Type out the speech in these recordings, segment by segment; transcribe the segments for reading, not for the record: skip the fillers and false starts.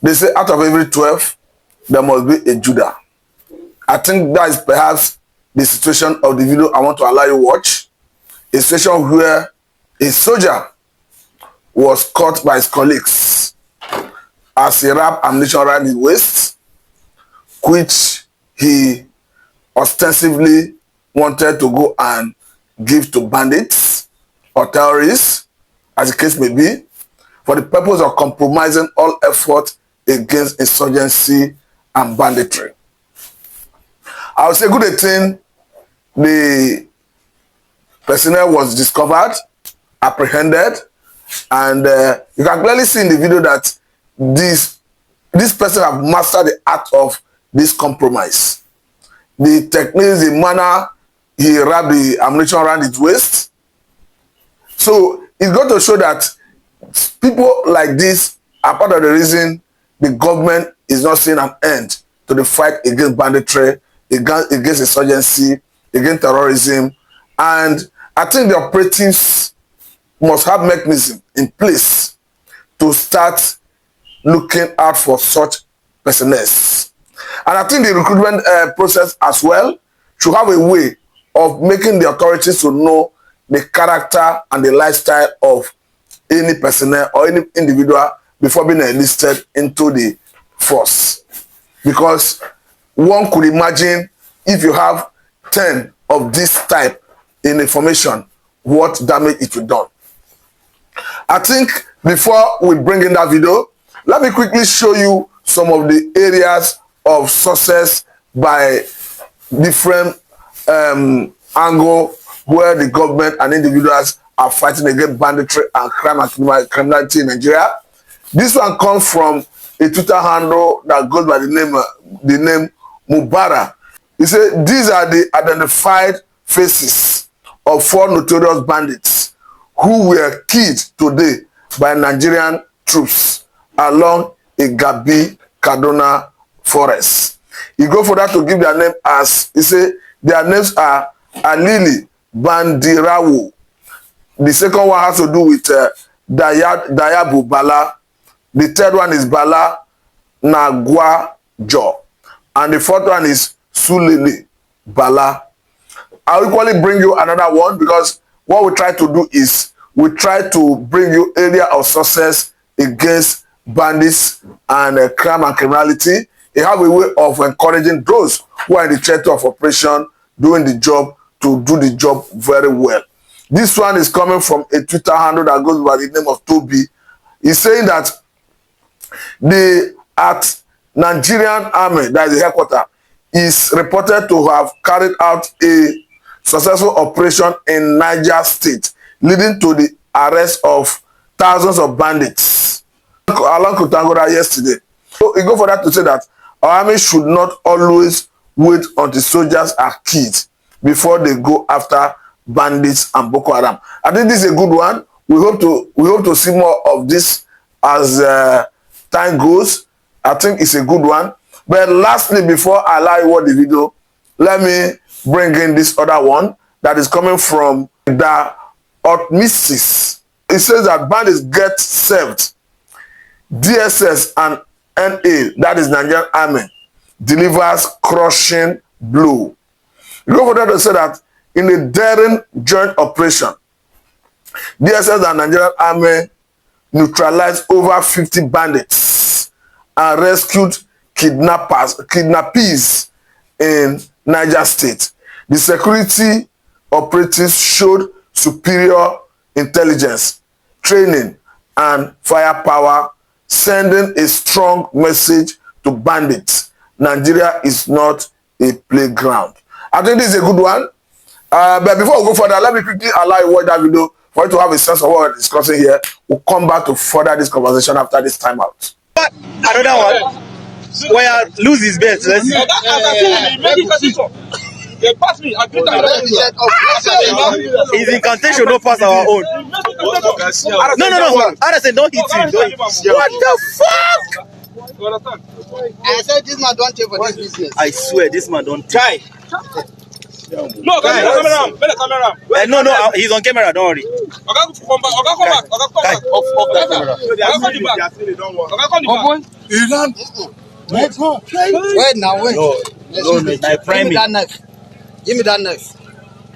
They say out of every 12, there must be a Judah. I think that is perhaps the situation of the video I want to allow you to watch. A situation where a soldier was caught by his colleagues as he wrapped ammunition around his waist, which he ostensibly wanted to go and give to bandits or terrorists, as the case may be, for the purpose of compromising all effort against insurgency and banditry. I would say good thing the personnel was discovered, apprehended, and you can clearly see in the video that this person have mastered the art of this compromise. The techniques, the manner he wrapped the ammunition around his waist. So it's going to show that people like this are part of the reason the government is not seeing an end to the fight against banditry, against insurgency, against terrorism. And I think the operatives must have mechanism in place to start looking out for such personnel. And I think the recruitment process as well should have a way of making the authorities to know the character and the lifestyle of any personnel or any individual before being enlisted into the force. Because one could imagine if you have 10 of this type in a formation, what damage it will do. I think before we bring in that video, let me quickly show you some of the areas of success by different angle where the government and individuals are fighting against banditry and crime and criminality in Nigeria. This one comes from a Twitter handle that goes by the name Mubara. He said these are the identified faces of 4 notorious bandits who were killed today by Nigerian troops along a Gabi Kaduna forest. He go for that to give their name as, he said their names are Alili Bandirawo. The second one has to do with Dayabu Bala. The third one is Bala Nagwajo. And the fourth one is Sulele Bala. I'll equally bring you another one because what we try to do is we try to bring you area of success against bandits and crime and criminality. They have a way of encouraging those who are in the theater of operation doing the job to do the job very well. This one is coming from a Twitter handle that goes by the name of Toby. He's saying that the Nigerian Army, that is the headquarters, is reported to have carried out a successful operation in Niger State, leading to the arrest of thousands of bandits along Kutangora yesterday. So you go for that to say that our army should not always wait until soldiers are killed before they go after bandits and Boko Haram. I think this is a good one. We hope to see more of this as time goes. I think it's a good one. But lastly, before I allow you watch the video, let me bring in this other one that is coming from the Otmisis. It says that bandits get served. DSS and NA, that is Nigerian Army, delivers crushing blow. You go for that to say that in a daring joint operation, DSS and Nigerian Army neutralized over 50 bandits and rescued kidnappers in Niger State. The security operatives showed superior intelligence, training, and firepower, sending a strong message to bandits. Nigeria is not a playground. I think this is a good one. But before we go further, let me quickly allow you to watch that video for you to have a sense of what we're discussing here. We'll come back to further this conversation after this time out. Another one where lose his bet. Let's see. They pass me. I think his incantation don't pass our own. No. Anderson, don't hit him. Don't hit him. What the fuck? I said this man don't take for this business. I swear this man don't try. No, camera. No, he's on camera. Don't worry. Come back. Off that camera. Come back. Iran. Wait now, wait. No, Give me that knife. Give me that knife.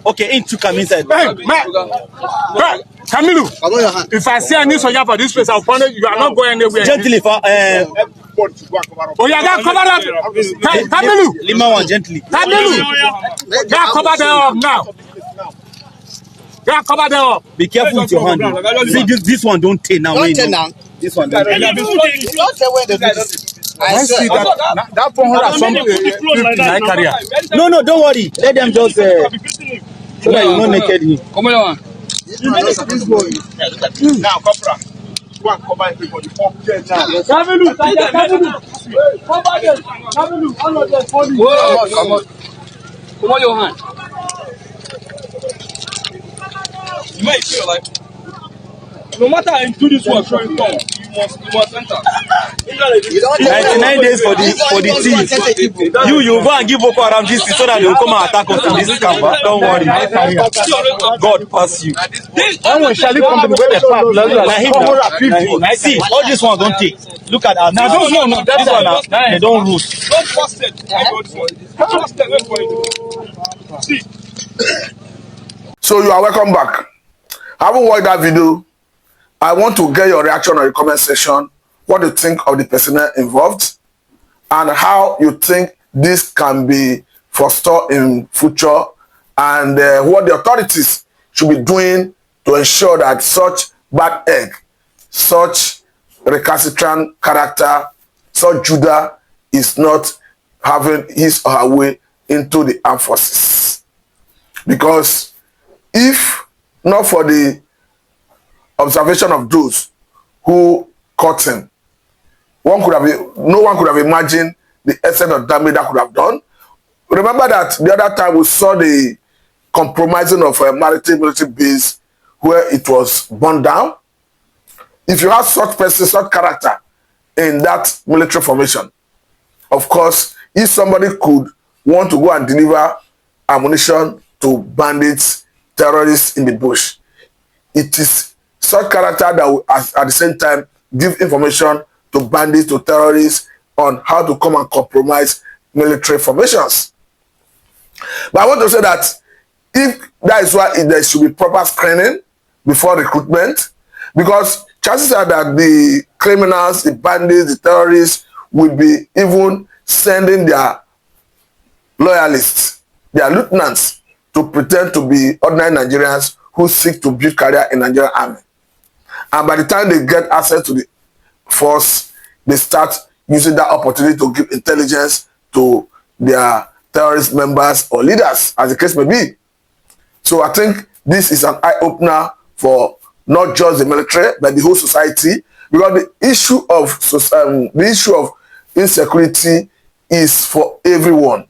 Okay, into come inside. Hey, man. Hey, Kamilu, Come on your hand. if I see any soldier for this place, I'll punish you. You are not going anywhere. Gently, for Oh, yeah, that cover that. Hey, Kamilu. Lima one gently. Kamilu. That cover them up now. That cover them up. Be careful with your hand. See, this one don't take now. Don't tell now. This one don't take. Don't tell where the video. I see swear. that 400 something in my career. No, don't worry. Let them just so that you not naked me. Come on. Now, Copra. Go and cover everybody. Now. Kamilu, cover them. Kamilu, all of them falling. Come on, your hand. You might feel like no matter how you do this one, showing tongue, you must enter. 99 days for the thief. You go and give Boko Haram this so that they will come and attack us in this camp. Don't worry. God pass you. When we shall come to the way See, all this one don't take. Look at that. Now those one, this one, they don't root. Don't trust it. Trust it. See. So you are welcome back. Having watched that video, I want to get your reaction on the comment section. What you think of the personnel involved and how you think this can be forestalled in future, and what the authorities should be doing to ensure that such bad egg, such recalcitrant character, such Judah is not having his or her way into the armed forces. Because if not for the observation of those who caught him, no one could have imagined the extent of damage that could have done. Remember that the other time we saw the compromising of a maritime military base where it was burned down. If you have such person, such character in that military formation, of course, if somebody could want to go and deliver ammunition to bandits, terrorists in the bush, it is such character that will at the same time give information to bandits, to terrorists on how to come and compromise military formations. But I want to say that if that is why there should be proper screening before recruitment, because chances are that the criminals, the bandits, the terrorists will be even sending their loyalists, their lieutenants, to pretend to be ordinary Nigerians who seek to build career in Nigerian army. And by the time they get access to the force, they start using that opportunity to give intelligence to their terrorist members or leaders, as the case may be. So I think this is an eye-opener for not just the military, but the whole society, because the issue of insecurity is for everyone.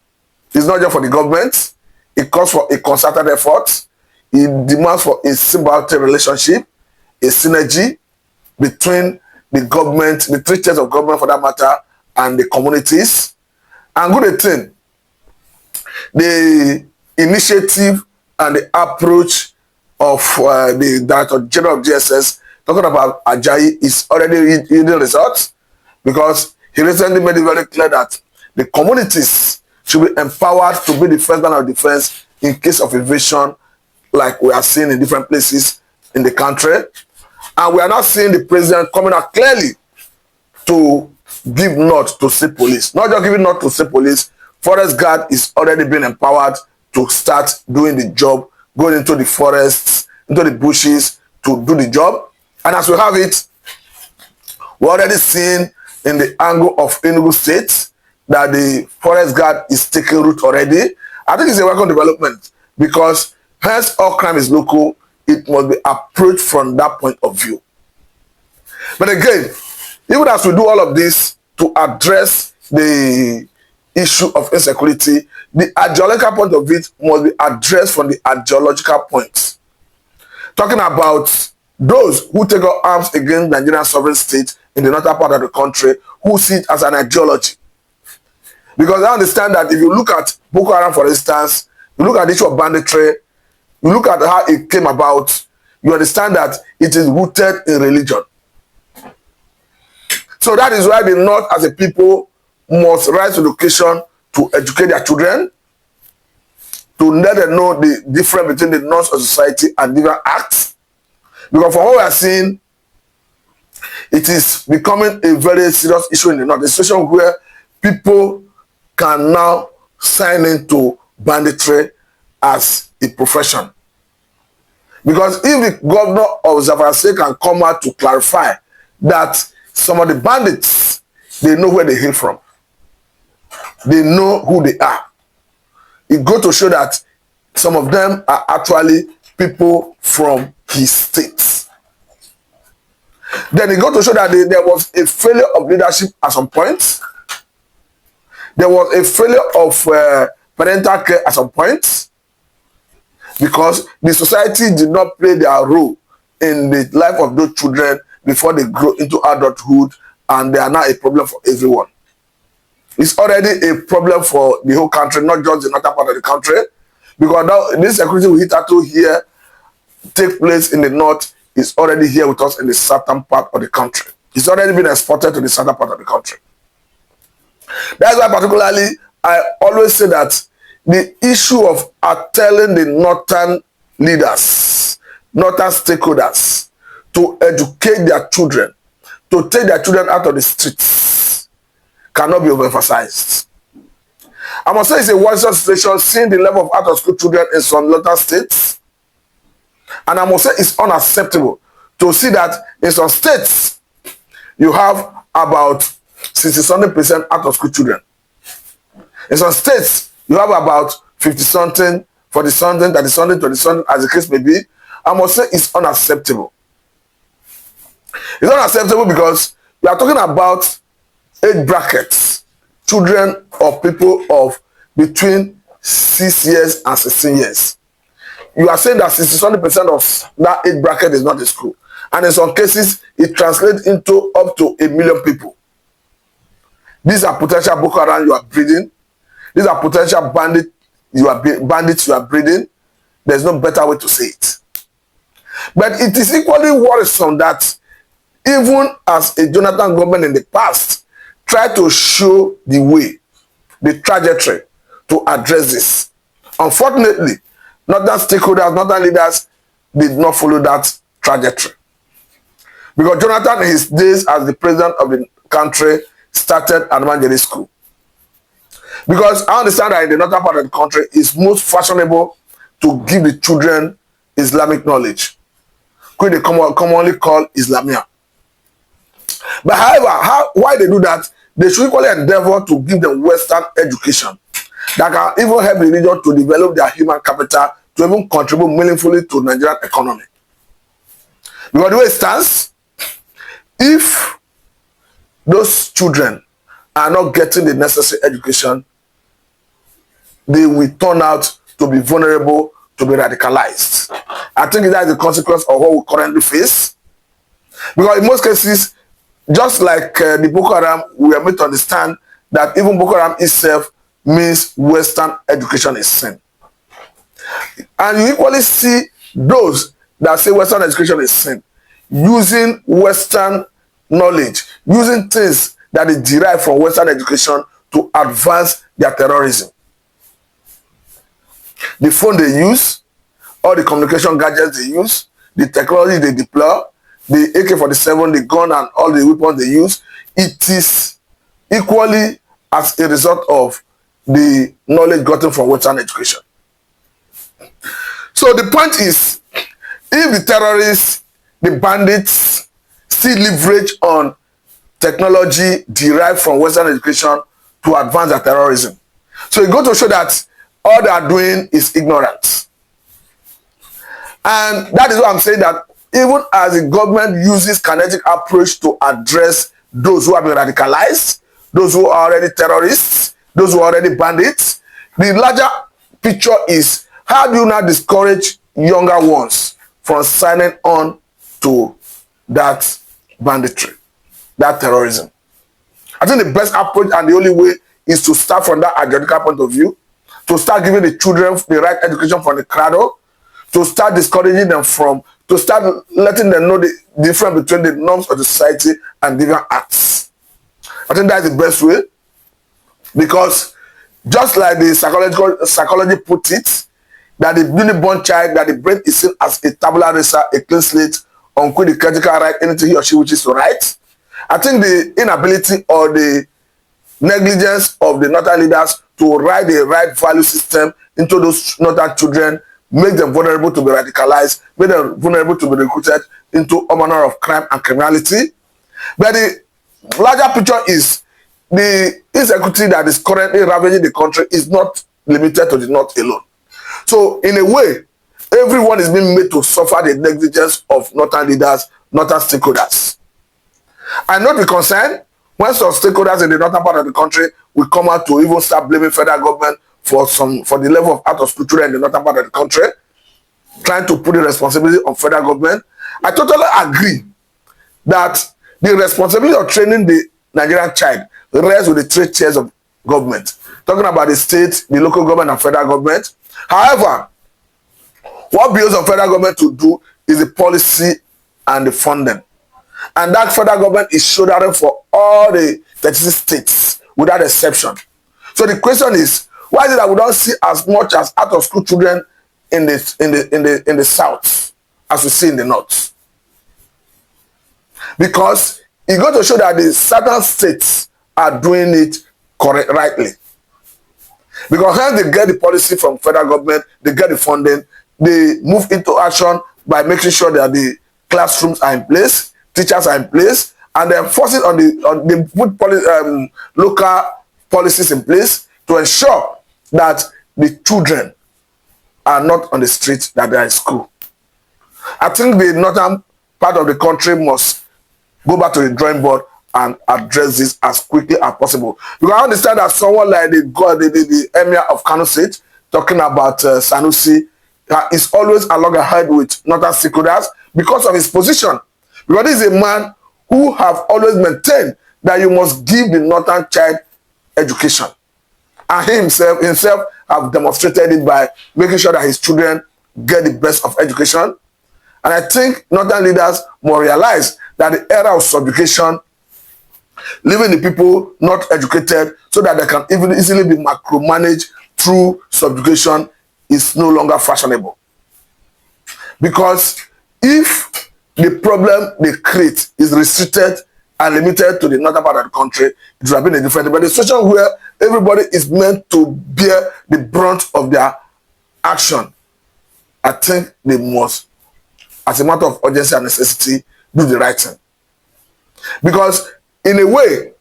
It's not just for the government. It calls for a concerted effort. It demands for a symbiotic relationship, a synergy between the government, the three tiers of government for that matter, and the communities. And good thing, the initiative and the approach of the Director General of GSS talking about Ajayi is already yielding results, because he recently made it very clear that the communities should be empowered to be the first line of defense in case of invasion, like we are seeing in different places in the country. And we are not seeing the president coming out clearly to give nod to state police. Not just giving nod to state police, forest guard is already being empowered to start doing the job, going into the forests, into the bushes to do the job. And as we have it, we're already seeing in the angle of Tinubu State that the forest guard is taking root already. I think it's a welcome development, because hence all crime is local. It must be approached from that point of view. But again, even as we do all of this to address the issue of insecurity, the ideological point of it must be addressed from the ideological points. Talking about those who take up arms against Nigerian sovereign state in the northern part of the country, who see it as an ideology. Because I understand that if you look at Boko Haram, for instance, you look at the issue of banditry, you look at how it came about, you understand that it is rooted in religion. So that is why the North as a people must rise to the occasion to educate their children, to let them know the difference between the norms of society and different acts. Because from what we are seeing, it is becoming a very serious issue in the North, a situation where people can now sign into banditry as a profession. Because if the governor of Zamfara can come out to clarify that some of the bandits, they know where they hail from. They know who they are. It goes to show that some of them are actually people from his states. Then it goes to show that there was a failure of leadership at some point. There was a failure of parental care at some point, because the society did not play their role in the life of those children before they grow into adulthood, and they are now a problem for everyone. It's already a problem for the whole country, not just the northern part of the country, because now this security we hitherto here take place in the north is already here with us in the southern part of the country. It's already been exported to the southern part of the country. That's why particularly I always say that the issue of telling the northern leaders, northern stakeholders to educate their children, to take their children out of the streets, cannot be overemphasized. I must say it's a worrisome situation seeing the level of out-of-school children in some northern states. And I must say it's unacceptable to see that in some states, you have about 60-something% out-of-school children. In some states, you have about 50-something, 40-something, 30-something, 20-something, as the case may be. I must say it's unacceptable. It's unacceptable because we are talking about age brackets, children of people of between 6 years and 16 years. You are saying that 60-something% of that age bracket is not in school. And in some cases, it translates into up to 1 million people. These are potential Boko Haram you are breeding. These are potential bandits you are breeding. There's no better way to say it. But it is equally worrisome that even as a Jonathan government in the past tried to show the way, the trajectory to address this, unfortunately, northern stakeholders, northern leaders did not follow that trajectory. Because Jonathan, in his days as the president of the country, started Adamangeli School. Because I understand that in the northern part of the country, it's most fashionable to give the children Islamic knowledge, which they commonly call Islamia. But however, why they do that, they should equally endeavor to give them Western education that can even help the region to develop their human capital to even contribute meaningfully to the Nigerian economy. Because the way it stands, if those children are not getting the necessary education, they will turn out to be vulnerable, to be radicalized. I think that is the consequence of what we currently face. Because in most cases, just like the Boko Haram, we are made to understand that even Boko Haram itself means Western education is sin. And you equally see those that say Western education is sin, using Western knowledge, using things that is derived from Western education to advance their terrorism. The phone they use, all the communication gadgets they use, the technology they deploy, the AK-47, the gun and all the weapons they use, it is equally as a result of the knowledge gotten from Western education. So the point is, if the terrorists, the bandits, still leverage on technology derived from Western education to advance their terrorism. So it goes to show that all they are doing is ignorance. And that is why I'm saying that even as the government uses kinetic approach to address those who have been radicalized, those who are already terrorists, those who are already bandits, the larger picture is how do you now discourage younger ones from signing on to that banditry, that terrorism. I think the best approach and the only way is to start from that ideological point of view, to start giving the children the right education from the cradle, to start discouraging them from, to start letting them know the difference between the norms of the society and different acts. I think that's the best way, because just like the psychology put it, that the newly born child, that the brain is seen as a tabula rasa, a clean slate, on which the critical right anything he or she wishes to write. I think the inability or the negligence of the northern leaders to write the right value system into those northern children make them vulnerable to be radicalized, make them vulnerable to be recruited into all manner of crime and criminality. But the larger picture is the insecurity that is currently ravaging the country is not limited to the north alone. So in a way, everyone is being made to suffer the negligence of northern leaders, northern stakeholders. I not be concerned when some stakeholders in the northern part of the country will come out to even start blaming federal government for the level of out of school children in the northern part of the country, trying to put the responsibility on federal government. I totally agree that the responsibility of training the Nigerian child rests with the three tiers of government. Talking about the state, the local government, and federal government. However, what bills on federal government to do is the policy and the funding. And that federal government is shouldering for all the 36 states without exception. So the question is, why is it that we don't see as much as out of school children in the south as we see in the north? Because it's going to show that the southern states are doing it rightly. Because when they get the policy from federal government, they get the funding, they move into action by making sure that the classrooms are in place, teachers are in place, and they're forcing on they put local policies in place to ensure that the children are not on the street, that they are in school. I think the northern part of the country must go back to the drawing board and address this as quickly as possible. Because I understand that someone like the Emir of Kano State, talking about Sanusi, is always along ahead with northern stakeholders because of his position. Because this is a man who have always maintained that you must give the northern child education. And he himself have demonstrated it by making sure that his children get the best of education. And I think northern leaders must realize that the era of subjugation, leaving the people not educated so that they can even easily be micromanaged through subjugation, is no longer fashionable. Because if the problem they create is restricted and limited to the northern part of the country, it would have been a different. But the situation where everybody is meant to bear the brunt of their action, I think they must, as a matter of urgency and necessity, do the right thing. Because in a way,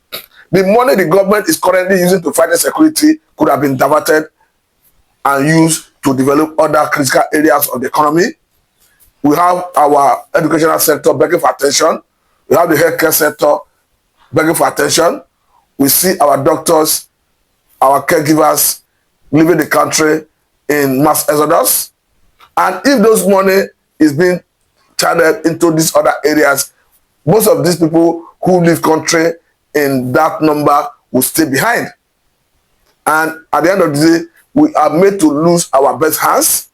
the money the government is currently using to fight insecurity could have been diverted and used to develop other critical areas of the economy. We have our educational sector begging for attention. We have the healthcare sector begging for attention. We see our doctors, our caregivers leaving the country in mass exodus. And if those money is being channeled into these other areas, most of these people who leave country in that number will stay behind. And at the end of the day, we are made to lose our best hands.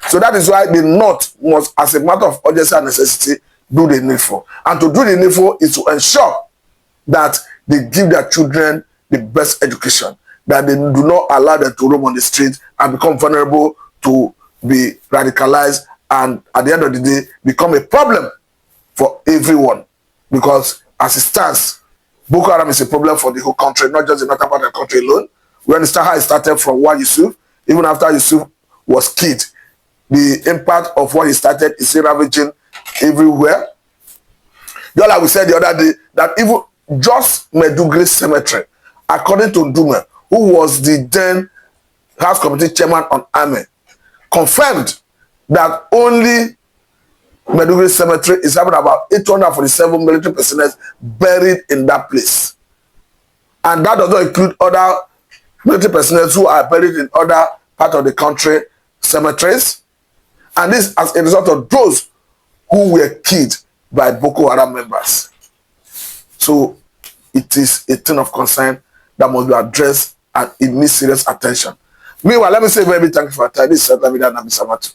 So that is why the North must, as a matter of urgency and necessity, do the needful. And to do the needful is to ensure that they give their children the best education, that they do not allow them to roam on the street and become vulnerable to be radicalized, and at the end of the day, become a problem for everyone. Because as it stands, Boko Haram is a problem for the whole country, not just the northern part of the country alone. We understand how it started from Wa Yusuf. Even after Yusuf was killed, the impact of what he started is still ravaging everywhere. Just like we said the other day, that even just Maiduguri Cemetery, according to Dume, who was the then House Committee Chairman on Army, confirmed that only Maiduguri Cemetery is having about 847 military personnel buried in that place. And that does not include other military personnel who are buried in other parts of the country cemeteries. And this as a result of those who were killed by Boko Haram members. So it is a thing of concern that must be addressed and it needs serious attention. Meanwhile, let me say very big thank you for your time. This is Nabi Samatu.